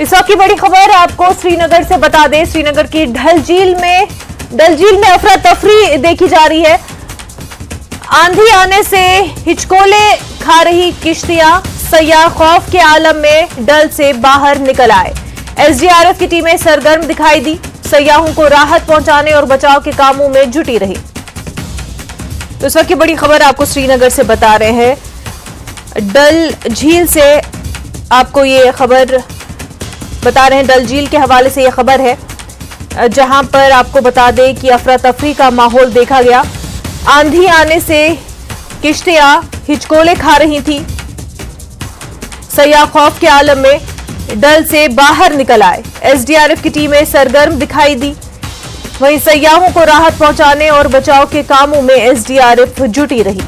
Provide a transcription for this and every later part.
इस वक्त की बड़ी खबर आपको श्रीनगर से बता दें। श्रीनगर की डल झील में अफरा तफरी देखी जा रही है। आंधी आने से हिचकोले खा रही किश्तियां, सयाह खौफ के आलम में डल से बाहर निकल आए। एसडीआरएफ की टीमें सरगर्म दिखाई दी, सयाहों को राहत पहुंचाने और बचाव के कामों में जुटी रही। तो इस वक्त की बड़ी खबर आपको श्रीनगर से बता रहे हैं। डल झील से आपको ये खबर बता रहे हैं। डल झील के हवाले से यह खबर है, जहां पर आपको बता दें कि अफरा तफरी का माहौल देखा गया। आंधी आने से किश्तियां हिचकोले खा रही थी, सयाह खौफ के आलम में डल से बाहर निकल आए। एसडीआरएफ की टीमें सरगर्म दिखाई दी, वहीं सयाहों को राहत पहुंचाने और बचाव के कामों में एसडीआरएफ जुटी रही।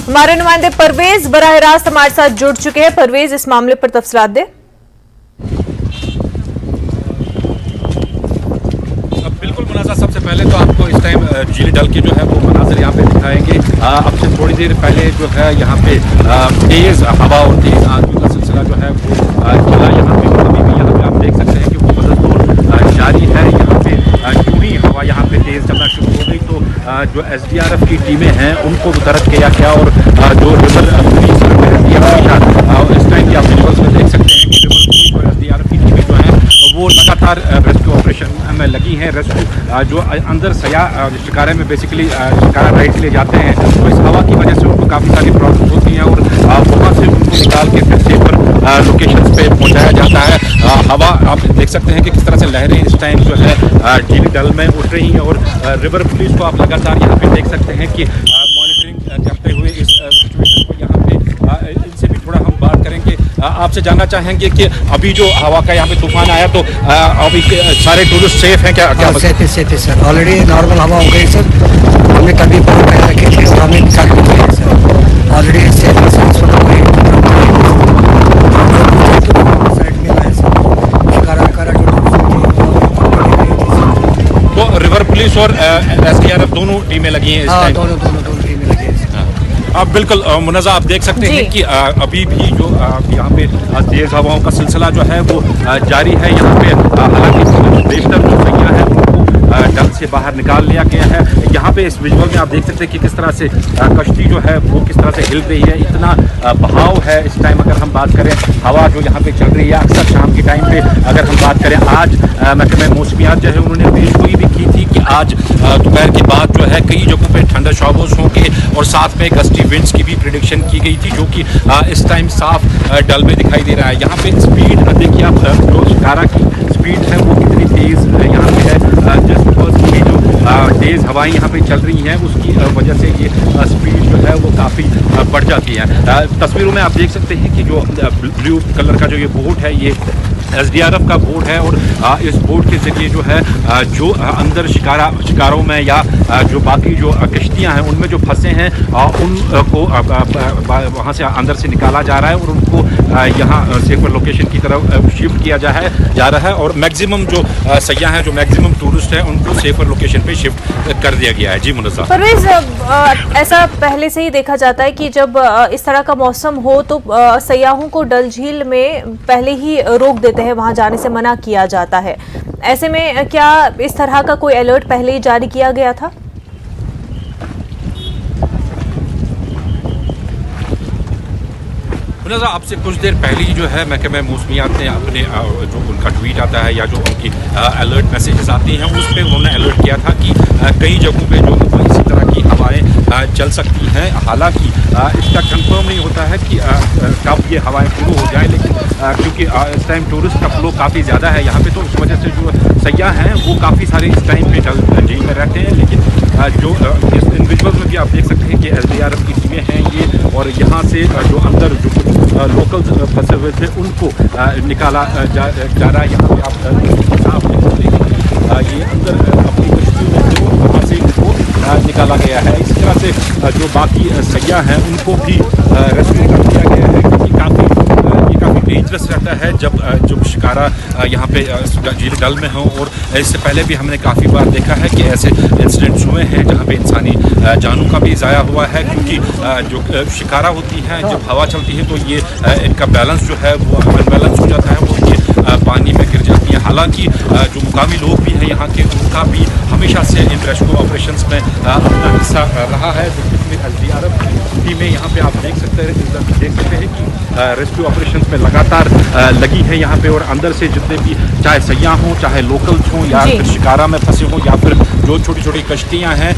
हमारे नुमाइंदे परवेज बराह रास्त हमारे साथ जुड़ चुके हैं। परवेज, इस मामले पर तफसीलात दें। बिल्कुल मुनाज़ा, सबसे पहले तो आपको इस टाइम झील डल के जो है वो मनाज़र यहाँ पे दिखाएंगे। अब से थोड़ी देर पहले जो है यहाँ पे तेज़ हवा और तेज़ आंधियों का सिलसिला जो है वो चला। यहाँ पे अभी भी यहाँ पे आप देख सकते हैं कि वो बदस्तूर जारी है। यहाँ पे यूं ही हवा यहाँ पे तेज़ चलना शुरू हो गई तो जो एसडीआरएफ की टीमें हैं उनको मुतरद किया गया और जो रिवर पुलिस इस टाइम की आप विजुअल्स में देख सकते हैं कि रिवर पुलिस और एसडीआरएफ की टीमें जो हैं वो लगातार रेस्क्यू ऑपरेशन में लगी हैं। रेस्क्यू जो अंदर शिकारे में बेसिकली शिकारा राइड के लिए जाते हैं तो इस हवा की वजह से उनको काफ़ी सारी प्रॉब्लम होती हैं और वहाँ से उनको निकाल के फिर सेफर लोकेशंस पे पहुँचाया जाता है। हवा आप देख सकते हैं कि किस तरह से लहरें इस टाइम जो है झील डल में उठ रही हैं और रिवर पुलिस को आप लगातार यहाँ पे देख सकते हैं कि मॉनिटरिंग करते हुए इस सिचुएशन को यहाँ पे इनसे भी थोड़ा हम बात करेंगे। आपसे जानना चाहेंगे कि अभी जो हवा का यहाँ पे तूफान आया तो अभी सारे टूरिस्ट सेफ हैं क्या? सेफ है सर, ऑलरेडी नॉर्मल हवा हो गई सर। हमने कभी रखी थी हमने निकाल दी है सर, ऑलरेडी सेफ है सर। तो रिवर पुलिस और एसडीआरएफ दोनों टीमें लगी हैं इस टाइम? दोनों टीमें लगी हैं। आप बिल्कुल मुनज़्ज़ा, आप देख सकते हैं कि अभी भी जो यहाँ पे तेज़ हवाओं का सिलसिला जो है वो जारी है। यहाँ पे हालांकि बेशतर जो सैयाह है उनको डल से बाहर निकाल लिया गया है। यहाँ पे इस विजुअल में आप देख सकते हैं कि किस तरह से कश्ती जो है वो किस तरह से हिल रही है। इतना बहाव है इस टाइम। अगर हम बात करें हवा जो यहाँ पे चल रही है, अक्सर शाम के टाइम पे अगर हम बात करें, आज महकमे मौसमियात जो है उन्होंने पेशगोई भी की थी कि आज दोपहर के बाद जो है कई जगहों पे ठंडा शॉवर्स होंगे और साथ में गस्टी विंड्स की भी प्रेडिक्शन की गई थी, जो कि इस टाइम साफ डल में दिखाई दे रहा है। यहाँ पे स्पीड देखिए आप, जो शिकारा की स्पीड है वो कितनी तेज़ यहाँ पे है। जस्ट बिकॉज ये जो तेज़ हवाएं यहाँ पे चल रही हैं उसकी वजह से ये स्पीड जो है वो काफ़ी बढ़ जाती है। तस्वीरों में आप देख सकते हैं कि जो ब्लू कलर का जो ये बोट है ये एसडीआरएफ का बोट है और इस बोट के ज़रिए जो है जो अंदर शिकारों में या जो बाकी जो किश्तियां हैं उनमें जो फंसे हैं उनको वहां से अंदर से निकाला जा रहा है और उनको यहाँ सेफर लोकेशन की तरफ शिफ्ट किया जा रहा है और मैक्सिमम जो सयाह हैं, जो मैक्सिमम टूरिस्ट हैं, उनको सेफर लोकेशन पे शिफ्ट कर दिया गया है। जी मुनज़्ज़ा। परवेज, ऐसा पहले से ही देखा जाता है कि जब इस तरह का मौसम हो तो सयाहों को डल झील में पहले ही रोक देते हैं, वहां जाने से मना किया जाता है। ऐसे में क्या इस तरह का कोई अलर्ट पहले ही जारी किया गया था? आपसे कुछ देर पहले ही जो है महकमे मौसमियात ने अपने जो उनका ट्वीट आता है या जो उनकी अलर्ट मैसेजेस आती हैं उस पर उन्होंने अलर्ट किया था कि कई जगहों पे जो इसी तरह की हवाएं चल सकती हैं। हालांकि इसका कंफर्म नहीं होता है कि कब ये हवाएं शुरू हो जाएं, लेकिन क्योंकि इस टाइम टूरिस्ट का फ्लो काफ़ी ज़्यादा है यहाँ पे तो उस वजह से जो सयाह हैं वो काफ़ी सारे इस टाइम पे डल झील में रहते हैं। लेकिन जो इस इंडिविजुअल में भी आप देख सकते हैं कि एसडीआरएफ की टीमें हैं ये और यहाँ से जो अंदर जो लोकल्स फंसे हुए थे उनको निकाला जा रहा है। यहाँ पे आप साफ देख सकते हैं ये अंदर अपनी कश्ती में जो वहाँ से इनको निकाला गया है। इसी तरह से जो बाकी सयाह हैं उनको भी रेस्क्यू कर दिया गया है क्योंकि काफ़ी डेंजर इंटरेस्ट रहता है जब शिकारा यहाँ पे झील डल में हो। और इससे पहले भी हमने काफ़ी बार देखा है कि ऐसे इंसिडेंट्स हुए हैं जहाँ पे इंसानी जानों का भी ज़ाया हुआ है, क्योंकि जो शिकारा होती है जब हवा चलती है तो ये इनका बैलेंस जो है वो अनबैलेंस हो जाता है और ये पानी में गिर जाती है। हालांकि जो मुकामी लोग भी हैं यहाँ के, उनका भी हमेशा से इन रेस्क्यू ऑपरेशंस में अपना हिस्सा रहा है। SDRF टीम में यहाँ पे आप देख सकते हैं कि रेस्क्यू ऑपरेशंस में लगातार लगी है यहाँ पे। और अंदर से जितने भी चाहे सयाह हों, चाहे लोकल्स हों, या फिर शिकारा में फंसे हों, या फिर जो छोटी छोटी कश्तियाँ हैं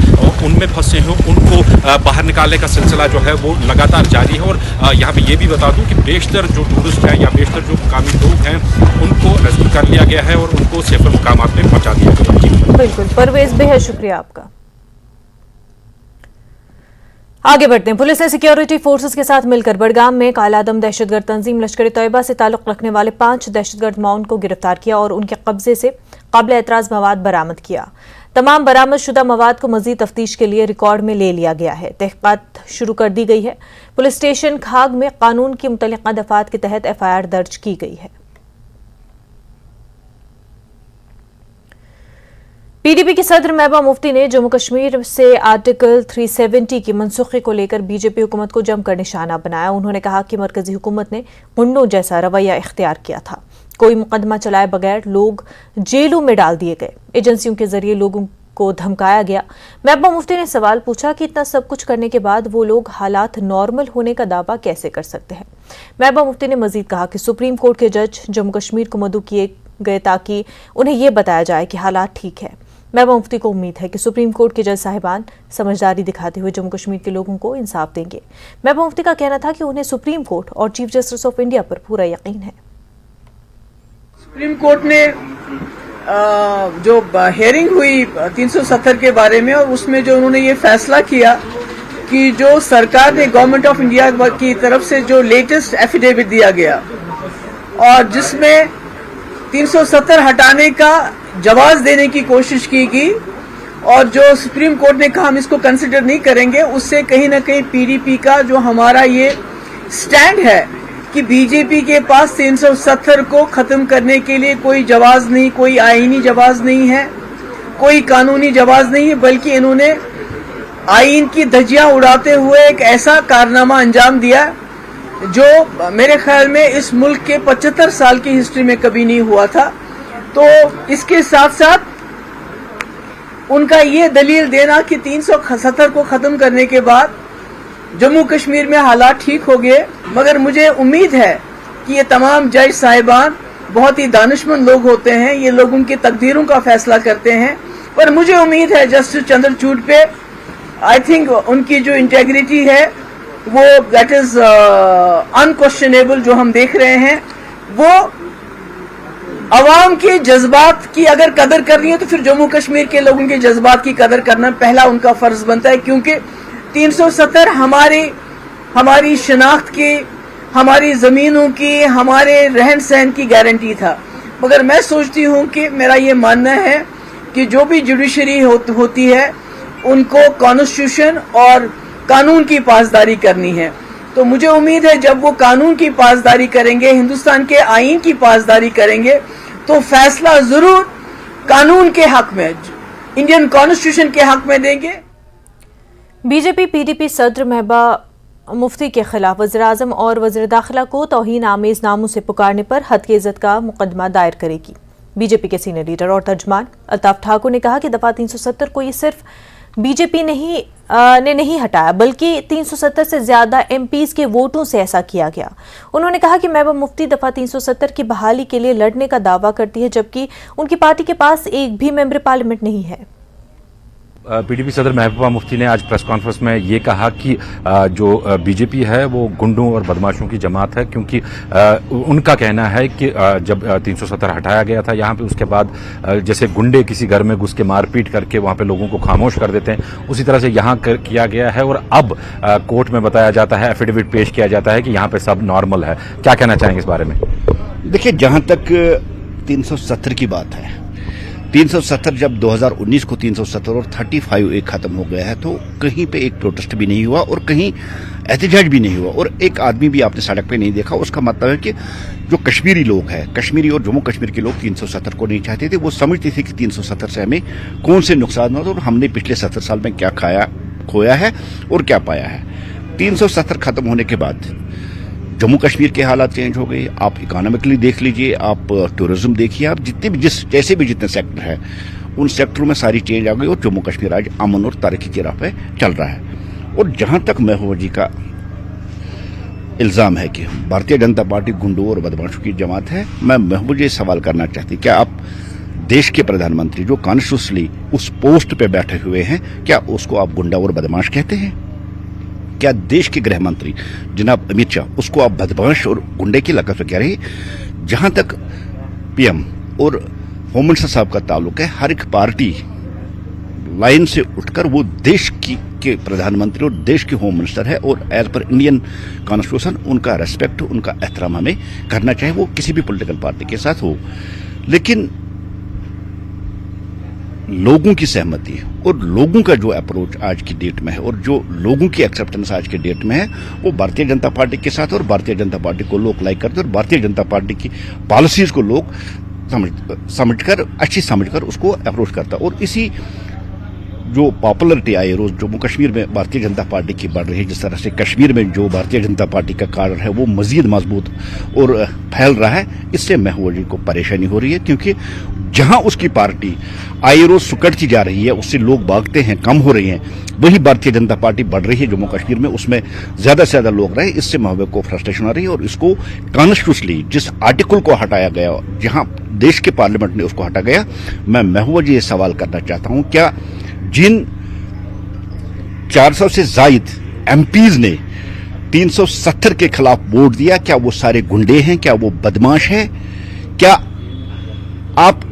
उनमें फंसे हों, उनको बाहर निकालने का सिलसिला जो है वो लगातार जारी है। और यहाँ पे ये भी बता दूँ कि बेशतर जो टूरिस्ट हैं या बेशतर जो मुकामी लोग हैं उनको रेस्क्यू कर लिया गया है और उनको सेफ मुकामात में पहुँचा दिया गया। बिल्कुल परवेज, बेहद शुक्रिया आपका। आगे बढ़ते हैं। पुलिस ने सिक्योरिटी फोर्सेस के साथ मिलकर बड़गाम में कालादम दहशतगर्द तंजीम लश्कर तैयबा से ताल्लुक रखने वाले 5 दहशतगर्द माउन को गिरफ्तार किया और उनके कब्जे से काबिल एतराज मवाद बरामद किया। तमाम बरामद शुदा मवाद को मजीद तफ्तीश के लिए रिकॉर्ड में ले लिया गया है। तहकीकात शुरू कर दी गई है। पुलिस स्टेशन खाग में कानून की मुतल्लिका दफात के तहत FIR दर्ज की गई है। PDP के सदर महबूबा मुफ्ती ने जम्मू कश्मीर से आर्टिकल 370 की मनसूखी को लेकर बीजेपी हुकूमत को जमकर निशाना बनाया। उन्होंने कहा कि मरकजी हुकूमत ने गुंडों जैसा रवैया इख्तियार किया था। कोई मुकदमा चलाए बगैर लोग जेलों में डाल दिए गए, एजेंसियों के जरिए लोगों को धमकाया गया। महबूबा मुफ्ती ने सवाल पूछा कि इतना सब कुछ करने के बाद वो लोग हालात नॉर्मल होने का दावा कैसे कर सकते हैं। महबूबा मुफ्ती ने मजीद कहा कि सुप्रीम कोर्ट के जज जम्मू कश्मीर को मदऊ किए गए ताकि उन्हें यह बताया जाए कि हालात ठीक है। महबूबा मुफ्ती को उम्मीद है कि सुप्रीम कोर्ट के जज साहिबान समझदारी दिखाते हुए जम्मू कश्मीर के लोगों को इंसाफ देंगे। महबूबा मुफ्ती का कहना था कि उन्हें सुप्रीम कोर्ट और चीफ जस्टिस ऑफ इंडिया पर पूरा यकीन है। सुप्रीम कोर्ट ने जो हेयरिंग हुई 370 के बारे में, और उसमें जो उन्होंने ये फैसला किया कि जो सरकार ने गवर्नमेंट ऑफ इंडिया की तरफ से जो लेटेस्ट एफिडेविट दिया गया और जिसमें 370 हटाने का जवाब देने की कोशिश की गई, और जो सुप्रीम कोर्ट ने कहा हम इसको कंसिडर नहीं करेंगे, उससे कहीं ना कहीं PDP का जो हमारा ये स्टैंड है कि बीजेपी के पास 370 को खत्म करने के लिए कोई जवाब नहीं, कोई आईनी जवाब नहीं है, कोई कानूनी जवाब नहीं है, बल्कि इन्होंने आईन की धज्जियां उड़ाते हुए एक ऐसा कारनामा अंजाम दिया जो मेरे ख्याल में इस मुल्क के 75 साल की हिस्ट्री में कभी नहीं हुआ था। तो इसके साथ साथ उनका ये दलील देना कि 370 को खत्म करने के बाद जम्मू कश्मीर में हालात ठीक हो गए, मगर मुझे उम्मीद है कि ये तमाम जज साहिबान बहुत ही दानिशमंद लोग होते हैं, ये लोग उनकी तकदीरों का फैसला करते हैं। पर मुझे उम्मीद है जस्टिस चंद्रचूड़ पे, आई थिंक उनकी जो इंटेग्रिटी है वो दैट इज अनक्वेश्चनेबल, जो हम देख रहे हैं वो अवाम के जज्बात की अगर कदर करनी है तो फिर जम्मू कश्मीर के लोगों के जज्बात की कदर करना पहला उनका फर्ज बनता है, क्योंकि 370 हमारी शनाख्त की, हमारी जमीनों की, हमारे रहन सहन की गारंटी था। मगर मैं सोचती हूं कि मेरा ये मानना है कि जो भी जुडिशरी होती है उनको कॉन्स्टिट्यूशन और कानून की पासदारी करनी है। तो मुझे उम्मीद है जब वो कानून की पासदारी करेंगे, हिंदुस्तान के आईन की पासदारी करेंगे, तो फैसला जरूर कानून के हक में, इंडियन कॉन्स्टिट्यूशन के हक में देंगे। बीजेपी PDP सदर महबूबा मुफ्ती के खिलाफ वज़ीर-ए-आज़म और वज़ीर दाखिला को तौहीन आमेज नामों से पुकारने पर हद की इज्जत का मुकदमा दायर करेगी। बीजेपी के सीनियर लीडर और तर्जमान अल्ताफ ठाकुर ने कहा कि दफा 370 को ये सिर्फ बीजेपी ने नहीं हटाया, बल्कि 370 से ज्यादा MPs के वोटों से ऐसा किया गया। उन्होंने कहा कि महबूबा मुफ्ती दफा 370 की बहाली के लिए लड़ने का दावा करती है, जबकि उनकी पार्टी के पास एक भी मेंबर पार्लियामेंट नहीं है। PDP सदर महबूबा मुफ्ती ने आज प्रेस कॉन्फ्रेंस में ये कहा कि जो बीजेपी है वो गुंडों और बदमाशों की जमात है, क्योंकि उनका कहना है कि जब 370 हटाया गया था यहाँ पे, उसके बाद जैसे गुंडे किसी घर में घुस के मारपीट करके वहाँ पे लोगों को खामोश कर देते हैं, उसी तरह से यहाँ किया गया है। और अब कोर्ट में बताया जाता है, एफिडेविट पेश किया जाता है कि यहाँ पे सब नॉर्मल है। क्या कहना चाहेंगे इस बारे में? देखिए, जहाँ तक 370 की बात है 370 जब 2019 को 370 और 35 एक खत्म हो गया है, तो कहीं पे एक प्रोटेस्ट भी नहीं हुआ और कहीं एहतजाज भी नहीं हुआ और एक आदमी भी आपने सड़क पे नहीं देखा। उसका मतलब है कि जो कश्मीरी लोग हैं, कश्मीरी और जम्मू कश्मीर के लोग 370 को नहीं चाहते थे। वो समझते थे कि 370 से हमें कौन से नुकसान होते और हमने पिछले 70 साल में क्या खोया है और क्या पाया है। 370 खत्म होने के बाद जम्मू कश्मीर के हालात चेंज हो गए। आप इकोनॉमिकली देख लीजिए, आप टूरिज्म देखिए, आप जितने भी जितने सेक्टर है उन सेक्टरों में सारी चेंज आ गई और जम्मू कश्मीर आज अमन और तरक्की की राह पे चल रहा है। और जहां तक महबूबा जी का इल्जाम है कि भारतीय जनता पार्टी गुंडों और बदमाशों की जमात है, मैं महबूबा जी सवाल करना चाहती, क्या आप देश के प्रधानमंत्री जो कॉन्स्टिट्यूशनली उस पोस्ट पे बैठे हुए हैं, क्या उसको आप गुंडा और बदमाश कहते हैं? क्या देश के गृह मंत्री जनाब अमित शाह उसको आप बदमाश और गुंडे की लकब से कह रहे हैं? जहां तक पीएम और होम मिनिस्टर साहब का ताल्लुक है, हर एक पार्टी लाइन से उठकर वो देश के प्रधानमंत्री और देश के होम मिनिस्टर है और एज पर इंडियन कॉन्स्टिट्यूशन उनका रेस्पेक्ट, उनका एहतराम हमें करना चाहिए, वो किसी भी पॉलिटिकल पार्टी के साथ हो। लेकिन लोगों की सहमति और लोगों का जो अप्रोच आज की डेट में है और जो लोगों की एक्सेप्टेंस आज की डेट में है, वो भारतीय जनता पार्टी के साथ और भारतीय जनता पार्टी को लोग लाइक करते हैं और भारतीय जनता पार्टी की पॉलिसीज को लोग अच्छी समझकर उसको अप्रोच करता है। और इसी जो पॉपुलरिटी आई रोज जम्मू कश्मीर में भारतीय जनता पार्टी की बढ़ रही है, जिस तरह से कश्मीर में जो भारतीय जनता पार्टी का कार्य है वो मजीद मजबूत और फैल रहा है, इससे महबूबा जी को परेशानी हो रही है। क्योंकि जहां उसकी पार्टी आई रोज सुकड़ती जा रही है, उससे लोग भागते हैं, कम हो रही हैं, वही भारतीय जनता पार्टी बढ़ रही है जम्मू कश्मीर में, उसमें ज्यादा से ज्यादा लोग रहे, इससे महबूबा को फ्रस्ट्रेशन आ रही है। और इसको कॉन्स्टिट्यूशनली जिस आर्टिकल को हटाया गया, जहां देश के पार्लियामेंट ने उसको हटा गया, मैं महबूबा जी ये सवाल करना चाहता हूं, क्या जिन 400 से जायद एमपीज ने 370 के खिलाफ वोट दिया, क्या वो सारे गुंडे हैं? क्या वो बदमाश हैं? क्या आप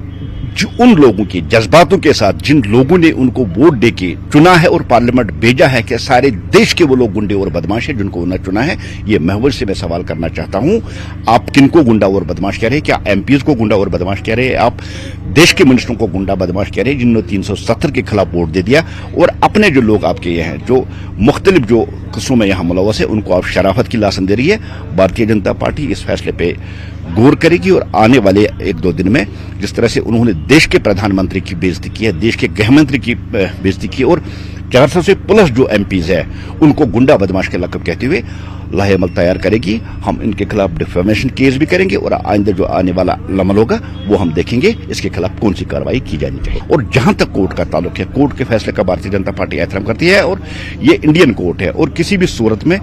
उन लोगों के जज्बातों के साथ, जिन लोगों ने उनको वोट देके चुना है और पार्लियामेंट भेजा है, क्या सारे देश के वो लोग गुंडे और बदमाश हैं जिनको उन्होंने चुना है? ये महबूबा से मैं सवाल करना चाहता हूं, आप किनको गुंडा और बदमाश कह रहे हैं? क्या एमपीज को गुंडा और बदमाश कह रहे हैं? आप देश के मिनिस्टरों को गुंडा बदमाश कह रहे हैं जिन्होंने 370 के खिलाफ वोट दे दिया? और अपने जो लोग आपके ये हैं, जो मुख्तलिफ जो कस्मों में यहां मुलव्वस है, उनको आप शराफत की लासन दे रही है। भारतीय जनता पार्टी इस फैसले पे गौर करेगी और आने वाले 1-2 दिन में जिस तरह से उन्होंने देश के प्रधानमंत्री की बेइज्जती की है, देश के गृह मंत्री की बेइज्जती की और 400 से प्लस जो एमपीज है उनको गुंडा बदमाश के लकब कहते हुए लाहेअमल तैयार करेगी। हम इनके खिलाफ डिफेमेशन केस भी करेंगे और आइंदा जो आने वाला अमल होगा वो हम देखेंगे इसके खिलाफ कौन सी कार्रवाई की जानी चाहिए। और जहां तक कोर्ट का ताल्लुक है, कोर्ट के फैसले का भारतीय जनता पार्टी एहतराम करती है और ये इंडियन कोर्ट है और किसी भी सूरत में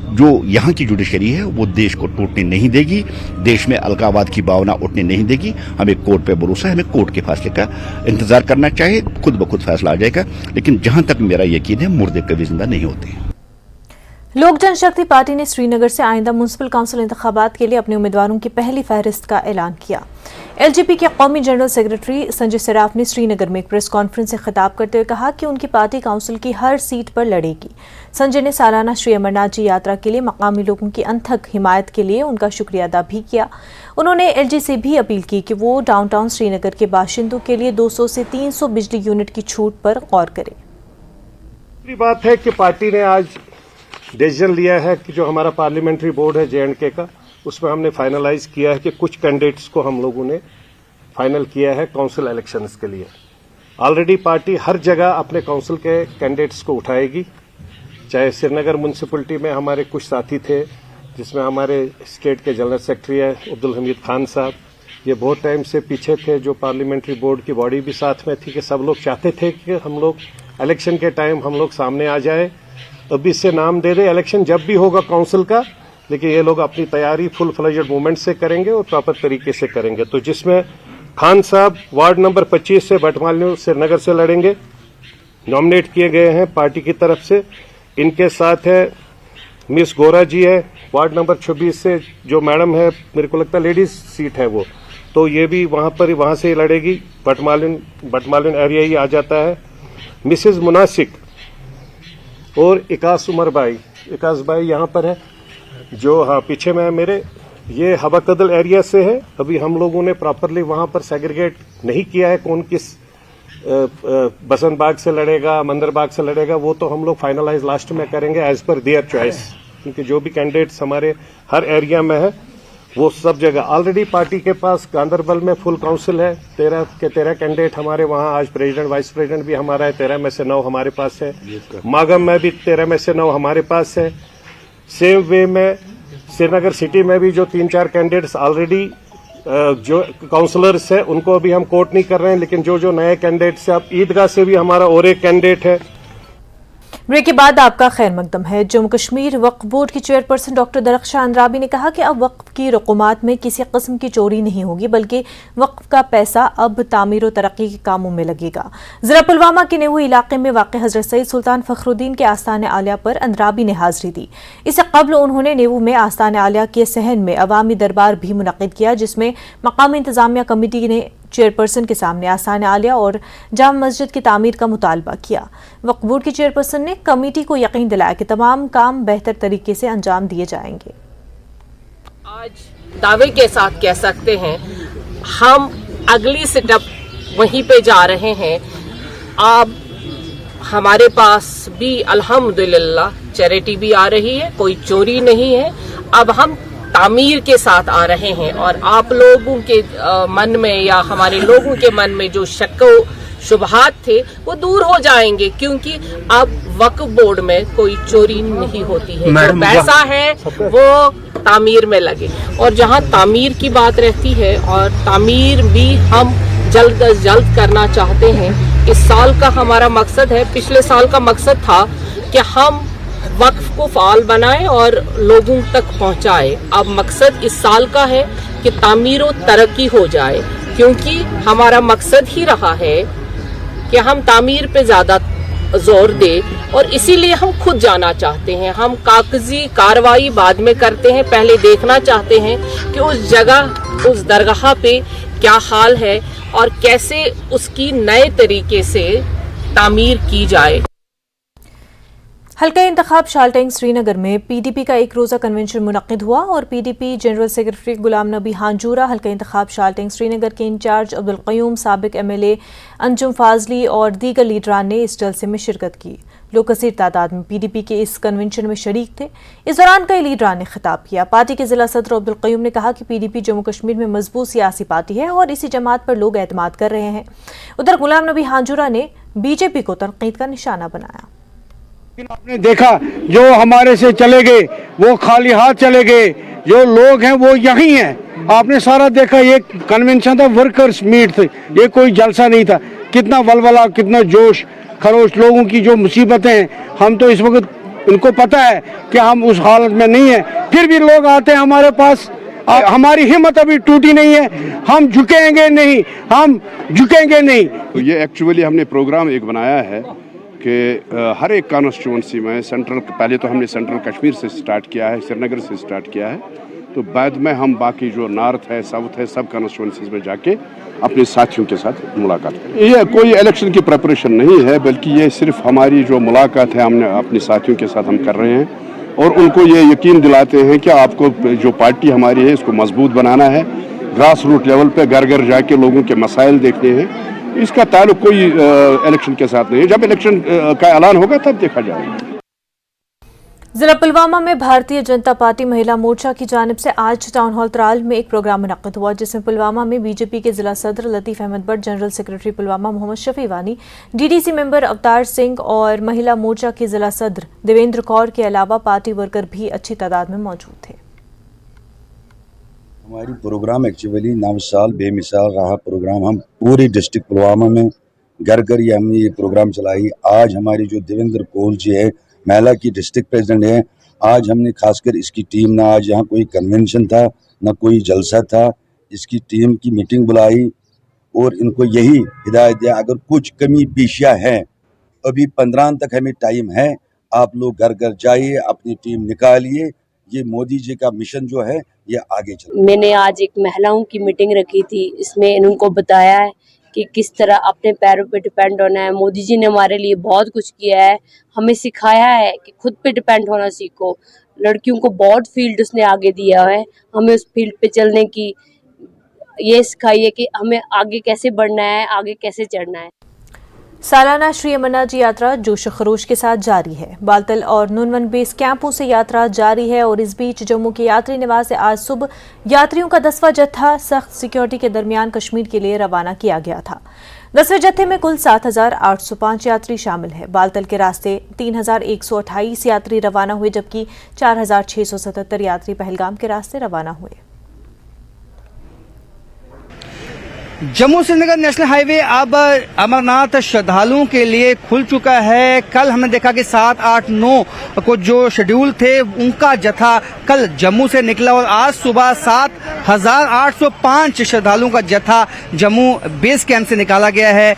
जो यहाँ की जुडिशरी है वो देश को टूटने नहीं देगी, देश में अलगाववाद की भावना उठने नहीं देगी। हमें कोर्ट पे भरोसा है, हमें कोर्ट के फैसले का इंतजार करना चाहिए, खुद ब खुद फैसला आ जाएगा। लेकिन जहां तक मेरा यकीन है, मुर्दे कभी जिंदा नहीं होते। लोक जनशक्ति पार्टी ने श्रीनगर से आइंदा म्युनिसिपल काउंसिल इंतखाबात के लिए अपने उम्मीदवारों की पहली फहरिस्त का ऐलान किया। एलजेपी के कौमी जनरल सेक्रेटरी संजय सराफ ने श्रीनगर में एक प्रेस कॉन्फ्रेंस से खिताब करते हुए कहा कि उनकी पार्टी काउंसिल की हर सीट पर लड़ेगी। संजय ने सालाना श्री अमरनाथ जी यात्रा के लिए मकामी लोगों की अनथक हिमायत के लिए उनका शुक्रिया अदा भी किया। उन्होंने एलजी से भी अपील की कि वो डाउनटाउन श्रीनगर के बाशिंदों के लिए 200 से 300 बिजली यूनिट की छूट पर गौर करे। दूसरी बात है कि पार्टी ने आज डिसीजन लिया है कि जो हमारा पार्लियामेंट्री बोर्ड है जेएंडके का, उसमें हमने फाइनलाइज किया है कि कुछ कैंडिडेट्स को हम लोगों ने फाइनल किया है काउंसिल इलेक्शंस के लिए। ऑलरेडी पार्टी हर जगह अपने काउंसिल के कैंडिडेट्स को उठाएगी। चाहे श्रीनगर म्यूनसिपलिटी में हमारे कुछ साथी थे, जिसमें हमारे स्टेट के जनरल सेक्रेटरी है अब्दुल हमीद खान साहब, ये बहुत टाइम से पीछे थे। जो पार्लियामेंट्री बोर्ड की बॉडी भी साथ में थी कि सब लोग चाहते थे कि हम लोग इलेक्शन के टाइम हम लोग सामने आ जाए। अभी इससे नाम दे दे, इलेक्शन जब भी होगा काउंसिल का, लेकिन ये लोग अपनी तैयारी फुल फ्लेजेड मूवमेंट से करेंगे और प्रॉपर तरीके से करेंगे। तो जिसमें खान साहब वार्ड नंबर 25 से बटमाली श्रीनगर से लड़ेंगे, नॉमिनेट किए गए हैं पार्टी की तरफ से। इनके साथ है मिस गोरा जी है वार्ड नंबर 26 से, जो मैडम है, मेरे को लगता है लेडीज सीट है वो, तो ये भी वहां से लड़ेगी। बटमालिन एरिया ही आ जाता है। मिसेज मुनासिक और इकास उमर भाई, इकास भाई यहाँ पर है, जो हाँ पीछे में है मेरे, ये हवा कदल एरिया से है। अभी हम लोगों ने प्रॉपरली वहां पर सेग्रीगेट नहीं किया है कौन किस बसंत बाग से लड़ेगा, मंदिर बाग से लड़ेगा, वो तो हम लोग फाइनलाइज लास्ट में करेंगे एज पर देयर चॉइस, क्योंकि जो भी कैंडिडेट्स हमारे हर एरिया में है वो सब जगह ऑलरेडी पार्टी के पास गांधरबल में फुल काउंसिल है, 13 के 13 कैंडिडेट हमारे वहां। आज प्रेसिडेंट वाइस प्रेसिडेंट भी हमारा है, 13 में से 9 हमारे पास है। मागम में भी 13 में से 9 हमारे पास है। सेम वे में श्रीनगर सिटी में भी जो 3-4 कैंडिडेट्स ऑलरेडी जो काउंसलर्स है उनको अभी हम कोट नहीं कर रहे हैं, लेकिन जो नए कैंडिडेट्स है, अब ईदगाह से भी हमारा और एक कैंडिडेट है। ब्रेक के बाद आपका खैर मकदम है। जम्मू कश्मीर वक्फ बोर्ड की चेयरपर्सन डॉक्टर दरख्शान अंद्राबी ने कहा कि अब वक्फ की रकूमात में किसी किस्म की चोरी नहीं होगी, बल्कि वक्फ का पैसा अब तामीर और तरक्की के कामों में लगेगा। जिला पुलवामा के नेहू इलाके में वाक़ हज़रत सैयद सुल्तान फखरुद्दीन के आस्ताने आलिया पर अंद्राबी ने हाजिरी दी। इससे कबल उन्होंने नेहू में आस्ताने आलिया के सहन में अवामी दरबार भी मुनक़िद किया, जिसमें मकामी इंतजामिया कमेटी ने चेयरपर्सन के सामने आस्ताने आलिया और जाम मस्जिद की तामीर का मुतालबा किया। वक्फ बोर्ड की चेयरपर्सन ने कमेटी को यकीन दिलाया कि तमाम काम बेहतर तरीके से अंजाम दिए जाएंगे। आज दावे के साथ कह सकते हैं हम अगली स्टेप वहीं पे जा रहे हैं। अब हमारे पास भी अल्हम्दुलिल्लाह चैरिटी भी आ रही है, कोई चोरी नहीं है। अब हम तामीर के साथ आ रहे हैं और आप लोगों के मन में या हमारे लोगों के मन में जो शक शुबहात थे वो दूर हो जाएंगे, क्योंकि अब वक्फ बोर्ड में कोई चोरी नहीं होती है। जो पैसा है वो तामीर में लगे, और जहां तामीर की बात रहती है और तामीर भी हम जल्द अज जल्द करना चाहते हैं। इस साल का हमारा मकसद है, पिछले साल का मकसद था कि हम वक्फ को फाल बनाए और लोगों तक पहुंचाए। अब मकसद इस साल का है कि तामीर और तरक्की हो जाए, क्योंकि हमारा मकसद ही रहा है कि हम तामीर पे ज्यादा जोर दे, और इसीलिए हम खुद जाना चाहते हैं। हम कागजी कार्रवाई बाद में करते हैं, पहले देखना चाहते हैं कि उस जगह उस दरगाह पे क्या हाल है और कैसे उसकी नए तरीके से तामीर की जाए। हल्का इंतखाब शालटेंग श्रीनगर में पीडीपी का एक रोज़ा कन्वेंशन मुनक्किद हुआ और PDP general secretary Ghulam Nabi Hanjura, हल्का इंतखाब शालटेंग श्रीनगर के इंचार्ज अब्दुल क़य्यूम, साबिक एमएलए अंजुम फाजली और दीगर लीडरान ने इस जलसे में शिरकत की। लोग कसीर तादाद में पीडीपी के इस कन्वेंशन में शरीक थे। इस दौरान कई लीडरान ने खिताब किया। पार्टी के जिला सदर अब्दुल क़य्यूम ने कहा कि पीडीपी जम्मू कश्मीर में मजबूत सियासी पार्टी है और इसी जमात पर लोग एतमाद कर रहे हैं। उधर गुलाम नबी हांजूरा ने बीजेपी को तनकीद का निशाना बनाया। आपने देखा जो हमारे से चले गए वो खाली हाथ चले गए, जो लोग हैं वो यही हैं। आपने सारा देखा, ये कन्वेंशन था, वर्कर्स मीट थे, ये कोई जलसा नहीं था। कितना वलवला, कितना जोश खरोश, लोगों की जो मुसीबतें हैं, हम तो इस वक्त उनको पता है कि हम उस हालत में नहीं है, फिर भी लोग आते हैं हमारे पास। हमारी हिम्मत अभी टूटी नहीं है, हम झुकेंगे नहीं, हम झुकेंगे नहीं। तो ये एक्चुअली हमने प्रोग्राम एक बनाया है कि हर एक कॉन्स्टिट्यूंसी में सेंट्रल, पहले तो हमने सेंट्रल कश्मीर से स्टार्ट किया है, श्रीनगर से स्टार्ट किया है, तो बाद में हम बाकी जो नॉर्थ है, साउथ है, सब कॉन्स्टिट्यूंसीज में जाके अपने साथियों के साथ मुलाकात करें। ये कोई इलेक्शन की प्रिपरेशन नहीं है, बल्कि ये सिर्फ हमारी जो मुलाकात है हमने अपने साथियों के साथ हम कर रहे हैं और उनको ये यकीन दिलाते हैं कि आपको जो पार्टी हमारी है इसको मजबूत बनाना है, ग्रास रूट लेवल पे घर घर जाके लोगों के मसाइल देखने हैं। इसका ताल्लुक कोई इलेक्शन के साथ नहीं है। जब इलेक्शन का ऐलान होगा तब देखा जाएगा। जिला पुलवामा में भारतीय जनता पार्टी महिला मोर्चा की जानिब से आज टाउन हॉल त्राल में एक प्रोग्राम मुनक्किद हुआ, जिसमें पुलवामा में बीजेपी के जिला सदर लतीफ अहमद भट्ट, जनरल सेक्रेटरी पुलवामा मोहम्मद शफी वानी, डीडीसी मेंबर अवतार सिंह और महिला मोर्चा के जिला सदर देवेंद्र कौर के अलावा पार्टी वर्कर भी अच्छी तादाद में मौजूद थे। हमारी प्रोग्राम एक्चुअली 9 साल बेमिसाल रहा प्रोग्राम। हम पूरी डिस्ट्रिक्ट पुलवामा में घर घर ये हमने ये प्रोग्राम चलाई। आज हमारी जो देवेंद्र कौर जी है, महिला की डिस्ट्रिक्ट प्रेसिडेंट है, आज हमने खासकर इसकी टीम ना, आज यहाँ कोई कन्वेंशन था ना कोई जलसा था, इसकी टीम की मीटिंग बुलाई और इनको यही हिदायत दिया, अगर कुछ कमी पेशियाँ है अभी 15 तक हमें टाइम है, आप लोग घर घर जाइए, अपनी टीम निकालिए, ये मोदी जी का मिशन जो है ये आगे चले। मैंने आज एक महिलाओं की मीटिंग रखी थी, इसमें इनको बताया है कि किस तरह अपने पैरों पे डिपेंड होना है। मोदी जी ने हमारे लिए बहुत कुछ किया है, हमें सिखाया है कि खुद पे डिपेंड होना सीखो। लड़कियों को बहुत फील्ड उसने आगे दिया है, हमें उस फील्ड पे चलने की ये सिखाई है कि हमें आगे कैसे बढ़ना है, आगे कैसे चढ़ना है। सालाना श्री अमरनाथ जी यात्रा जोश खरोश के साथ जारी है। बालतल और नुनवन बेस कैंपों से यात्रा जारी है और इस बीच जम्मू के यात्री निवास से आज सुबह यात्रियों का 10वां जत्था सख्त सिक्योरिटी के दरमियान कश्मीर के लिए रवाना किया गया था। 10वें जत्थे में कुल 7,805 यात्री शामिल है। बालतल के रास्ते 3,128 यात्री रवाना हुए, जबकि 4,677 यात्री पहलगाम के रास्ते रवाना हुए। जम्मू श्रीनगर नेशनल हाईवे अब अमरनाथ श्रद्धालुओं के लिए खुल चुका है। कल हमने देखा कि 7, 8, 9 को जो शेड्यूल थे उनका जत्था कल जम्मू से निकला और आज सुबह 7,805 श्रद्धालुओं का जत्था जम्मू बेस कैंप से निकाला गया है।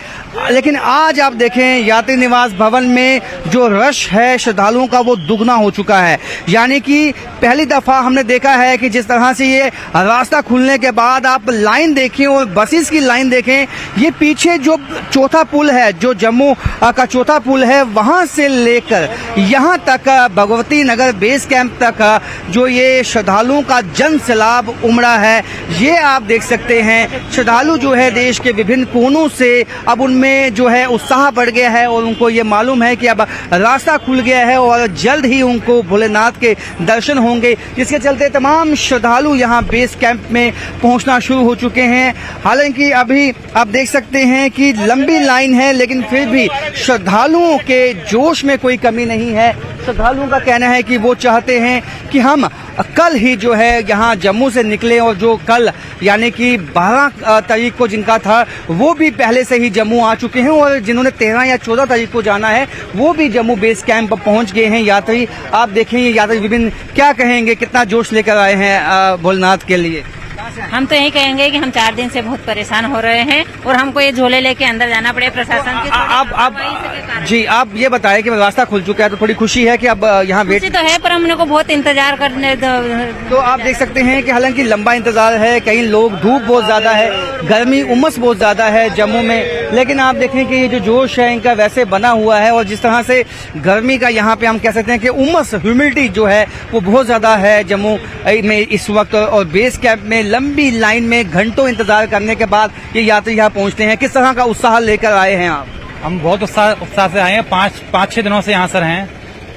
लेकिन आज आप देखें यात्री निवास भवन में जो रश है श्रद्धालुओं का वो दुगना हो चुका है। यानी कि पहली दफा हमने देखा है कि जिस तरह से ये रास्ता खुलने के बाद आप लाइन देखें और बसेस की लाइन देखें, ये पीछे जो चौथा पुल है, जो जम्मू का चौथा पुल है, वहां से लेकर यहां तक भगवती नगर बेस कैंप तक जो ये श्रद्धालुओं का जन सैलाब उमड़ा है, ये आप देख सकते हैं। श्रद्धालु जो है देश के विभिन्न कोनों से अब उनमें जो है उत्साह बढ़ गया है और उनको ये मालूम है कि अब रास्ता खुल गया है और जल्द ही उनको भोलेनाथ के दर्शन होंगे, जिसके चलते तमाम श्रद्धालु यहाँ बेस कैंप में पहुंचना शुरू हो चुके हैं। हालांकि अभी आप देख सकते हैं कि लंबी लाइन है, लेकिन फिर भी श्रद्धालुओं के जोश में कोई कमी नहीं है। श्रद्धालुओं का कहना है कि वो चाहते हैं कि हम कल ही जो है यहाँ जम्मू से निकले और जो कल यानी कि 12 तारीख को जिनका था वो भी पहले से ही जम्मू आ चुके हैं और जिन्होंने 13 या 14 तारीख को जाना है वो भी जम्मू बेस कैंप पहुंच गए हैं यात्री। आप देखें ये यात्री विभिन्न क्या कहेंगे, कितना जोश लेकर आए हैं भोलेनाथ के लिए। हम तो यही कहेंगे कि हम 4 दिन से बहुत परेशान हो रहे हैं और हमको ये झोले लेके अंदर जाना पड़े प्रशासन की। आप ये बताएं कि रास्ता खुल चुका है तो थोड़ी खुशी है कि अब यहाँ वेट तो है, पर हमने को बहुत इंतजार करने तो आप देख सकते हैं कि हालांकि लंबा इंतजार है, कई लोग धूप बहुत ज्यादा है, गर्मी उमस बहुत ज्यादा है जम्मू में, लेकिन आप देखें कि ये जो जोश है इनका वैसे बना हुआ है और जिस तरह से गर्मी का यहाँ पे हम कह सकते हैं कि उमस ह्यूमिडिटी जो है वो बहुत ज्यादा है जम्मू में इस वक्त। और बेस कैंप में लंबी लाइन में घंटों इंतजार करने के बाद ये यात्री यहाँ पहुँचते हैं। किस तरह का उत्साह लेकर आए हैं आप? हम बहुत उत्साह से आए हैं, 5-6 दिनों से यहाँ सर हैं,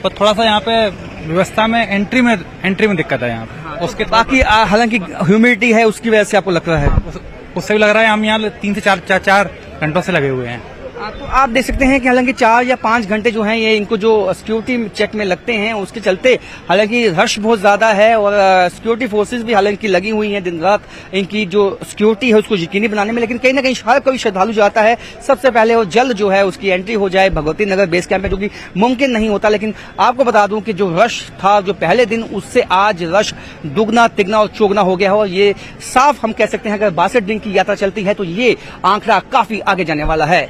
तो थोड़ा सा यहाँ पे व्यवस्था में एंट्री में दिक्कत है यहाँ पे। उसके बाकी हालांकि ह्यूमिडिटी है उसकी वजह से आपको लग रहा है? उससे भी लग रहा है, हम यहाँ 3 से 4 घंटों से लगे हुए हैं। तो आप देख सकते हैं कि हालांकि 4 या 5 घंटे जो हैं ये इनको जो सिक्योरिटी चेक में लगते हैं उसके चलते हालांकि रश बहुत ज्यादा है और सिक्योरिटी फोर्सेस भी हालांकि लगी हुई हैं दिन रात इनकी जो सिक्योरिटी है उसको यकीनी बनाने में। लेकिन कहीं ना कहीं हर कोई श्रद्धालु जाता है सबसे पहले और जल्द जो है उसकी एंट्री हो जाए भगवती नगर बेस कैंप में, जो कि मुमकिन नहीं होता। लेकिन आपको बता दूं कि जो रश था जो पहले दिन उससे आज रश दुगना तिगना और चौगना हो गया है और ये साफ हम कह सकते हैं अगर 62 दिन की यात्रा चलती है तो ये आंकड़ा काफी आगे जाने वाला है।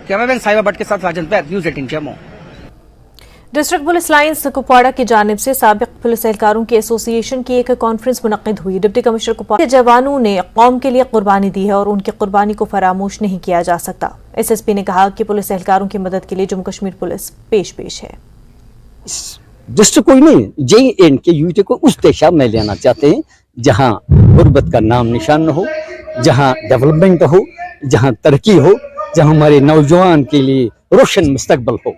कैमरामैन साहिबा भट्ट के साथ राजन पैक, news 18 Jammu. District police lines Kupwara की जानिब से साबिक पुलिस एहलकारों की एसोसिएशन की एक कॉन्फ्रेंस मुनक्किद हुई। डिप्टी कमिश्नर कुपवाड़ा के जवानों ने कौम के लिए कुर्बानी दी है और उनकी कुर्बानी को फरामोश नहीं किया जा सकता। एसएसपी ने कहा कि पुलिस एहलकारों की मदद के लिए जम्मू कश्मीर पुलिस पेश है। डिस्ट्रिक्ट कोई नहीं, JNK के यूटी को उस दिशा में लेना चाहते हैं जहाँ गुर्बत का नाम निशान न हो, जहाँ डेवलपमेंट हो, जहाँ तरक्की हो, जहाँ हमारे नौजवान के लिए रोशन मुस्तकबल हो।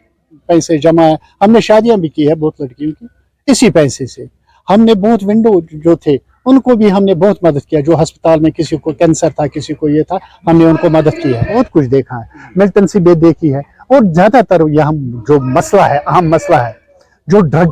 पैसे जमा हमने शादियां भी की है बहुत लड़कियों की, इसी पैसे से हमने बहुत विंडो जो थे उनको भी हमने बहुत मदद किया। जो अस्पताल में किसी को कैंसर था, किसी को ये था, हमने उनको मदद की है। बहुत कुछ देखा है, मिलिटेंसी भी देखी है। और ज्यादातर यहाँ जो मसला है, अहम मसला है जो ड्रग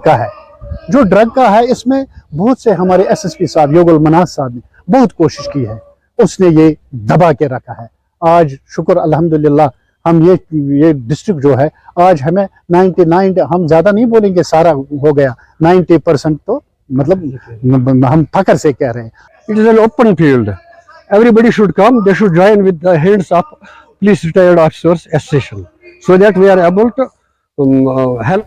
का है, इसमें बहुत से हमारे SSP साहब योगुल मनाज साहब ने बहुत कोशिश की है, उसने ये दबा के रखा है। आज शुक्र अल्हम्दुलिल्लाह हम ये डिस्ट्रिक्ट जो है आज हमें 99, हम ज्यादा नहीं बोलेंगे सारा हो गया, 90% तो मतलब हम फख्र से कह रहे हैं। It is an open field, everybody should come, they should join with the heads of police retired officers association so that we are able to help.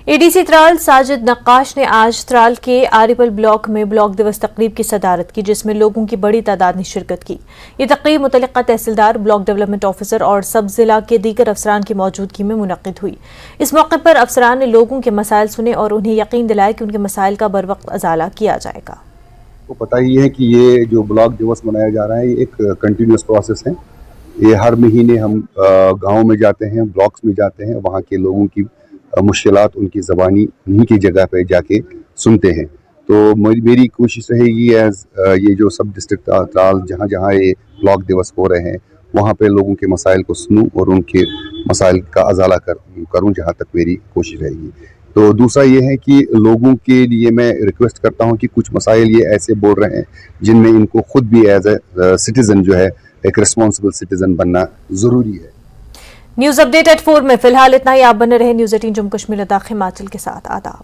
ADC Tral Sajid Naqqash ने आज त्राल के आरिपल ब्लॉक में ब्लॉक दिवस तकरीब की सदारत की, जिसमें लोगों की बड़ी तादाद ने शिरकत की। ये तकरीब मुतल्लिका तहसीलदार, ब्लॉक डेवलपमेंट ऑफिसर और सब जिला के दीगर अफसरान की मौजूदगी में मुनक्किद हुई। इस मौके पर अफसरान ने लोगों के मसाइल सुने और उन्हें यकीन दिलाया कि उनके मसाइल का बर वक्त अजाला किया जाएगा। तो पता ही है कि ये जो ब्लॉक दिवस मनाया जा रहा है, ये एक कंटिन्यूस प्रोसेस है। ये हर महीने हम गाँव में जाते हैं, ब्लॉक्स में जाते हैं, वहाँ के लोगों की मुश्किलात उनकी ज़बानी उन्हीं की जगह पे जाके सुनते हैं। तो मेरी कोशिश रहेगी एज ये जो सब डिस्ट्रिक्ट त्राल जहाँ जहाँ ये ब्लॉक दिवस हो रहे हैं, वहाँ पे लोगों के मसाइल को सुनूं और उनके मसाइल का अजाला करूँ, जहाँ तक मेरी कोशिश रहेगी। तो दूसरा ये है कि लोगों के लिए मैं रिक्वेस्ट करता हूँ कि कुछ मसाइल ये ऐसे बोल रहे हैं जिनमें इनको खुद भी एज ए सिटीज़न जो है एक रिस्पॉन्सिबल सिटीज़न बनना ज़रूरी है। न्यूज अपडेट एट 4 में फिलहाल इतना ही। आप बने रहे न्यूज 18 जम्मू कश्मीर लद्दाख हिमाचल के साथ। आदाब।